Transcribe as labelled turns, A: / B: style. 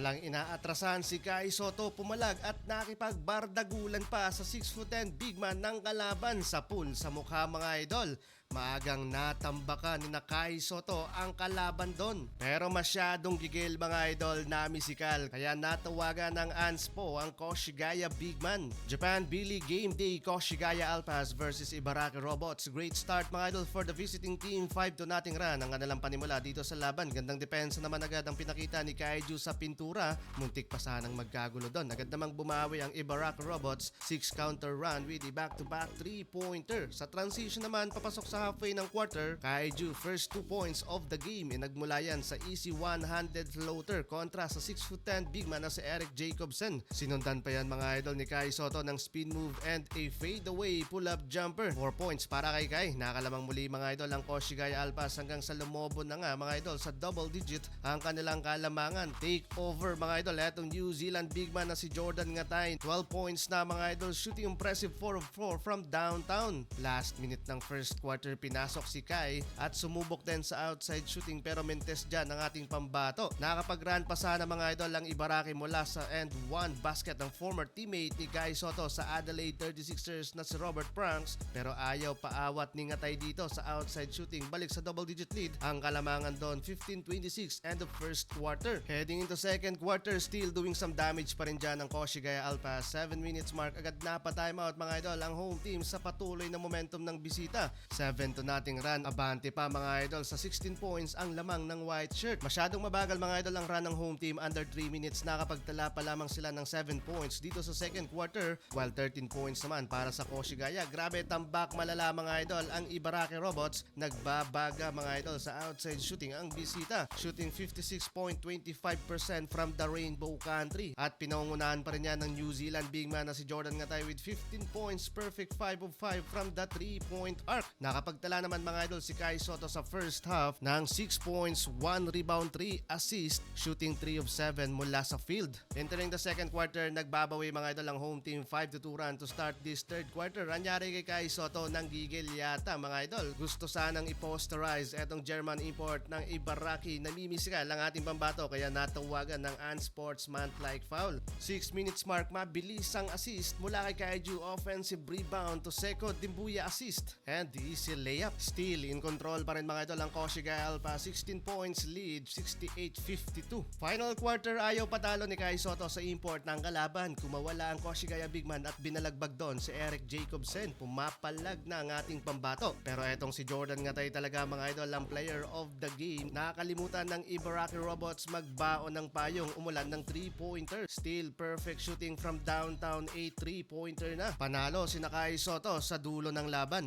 A: Walang inaatrasan si Kai Sotto pumalag at nakipagbardagulan pa sa 6'10" big man ng kalaban sa pool sa mukha mga idol. Maagang natambakan ni Kai Sotto ang kalaban doon. Pero masyadong gigil mga idol na misikal kaya natawagan ng Anspo ang Koshigaya big man. Japan Billy Game Day Koshigaya Alpas versus Ibaraki Robots. Great start mga idol for the visiting team. 5-0 run ang kanilang panimula dito sa laban. Gandang depensa naman agad ang pinakita ni Kaiju sa pintura. Muntik pa sanang magkagulo doon. Agad namang bumawi ang Ibaraki Robots. 6 counter run with a back-to-back 3-pointer. Sa transition naman papasok sa halfway ng quarter, Kaiju first 2 points of the game nagmula yan sa easy one-handed floater kontra sa 6'10" big man na si Eric Jacobsen. Sinundan pa yan mga idol ni Kai Sotto ng spin move and a fadeaway pull-up jumper. 4 points para kay Kai. Nakalamang muli mga idol ang Koshigaya Alpas hanggang sa lumobo na nga mga idol sa double digit ang kanilang kalamangan. Take over mga idol etong New Zealand big man na si Jordan Ngatay. 12 points na mga idol, shooting impressive 4 of 4 from downtown. Last minute ng first quarter pinasok si Kai at sumubok din sa outside shooting pero mentes dyan ang ating pambato. Nakapag-run pa sana mga idol ang Ibaraki mula sa end 1 basket ng former teammate ni Kai Sotto sa Adelaide 36ers na si Robert Pranks pero ayaw paawat ni Ngatay dito sa outside shooting. Balik sa double digit lead ang kalamangan doon 15-26 end of first quarter. Heading into second quarter, still doing some damage pa rin dyan ang Koshigaya Alpas. 7 minutes mark agad na pa timeout mga idol ang home team sa patuloy na momentum ng bisita. 7-0 run, abante pa mga idol sa 16 points ang lamang ng white shirt. Masyadong mabagal mga idol ang run ng home team, under 3 minutes nakapagtala pa lamang sila ng 7 points dito sa second quarter while 13 points naman para sa Koshigaya. Grabe tambak malala mga idol ang Ibaraki Robots. Nagbabaga mga idol sa outside shooting ang bisita, shooting 56.25% from the Rainbow Country at pinangunahan pa rin yan ng New Zealand big man na si Jordan Ngatay with 15 points, perfect 5 of 5 from the 3-point arc. Nakapagtala naman mga idol si Kai Sotto sa first half ng 6 points, 1 rebound, 3 assist, shooting 3 of 7 mula sa field. Entering the second quarter, nagbabawi mga idol ang home team 5-2 run to start this third quarter. Anyari kay Kai Sotto ng gigil yata mga idol. Gusto sanang i-posterize etong German import ng Ibaraki. Namimisikal ang ating pambato kaya natawagan ng unsportsmanlike foul. 6 minutes mark, mabilis ang assist mula kay Kaiju. Offensive rebound to Seko Dimbuya assist and easy layup. Still in control pa rin mga idol ang Koshigaya Alpas. 16 points lead, 68-52. Final quarter, ayaw patalo ni Kai Sotto sa import ng kalaban. Kumawala ang Koshigaya big man at binalagbag doon si Eric Jacobsen. Pumapalag na ang ating pambato. Pero etong si Jordan Ngatay talaga mga idol ang player of the game. Nakakalimutan ng Ibaraki Robots magbaon ng payong, umulan ng 3-pointer. Still perfect shooting from downtown, a 3-pointer na. Panalo si Kai Sotto sa dulo ng laban.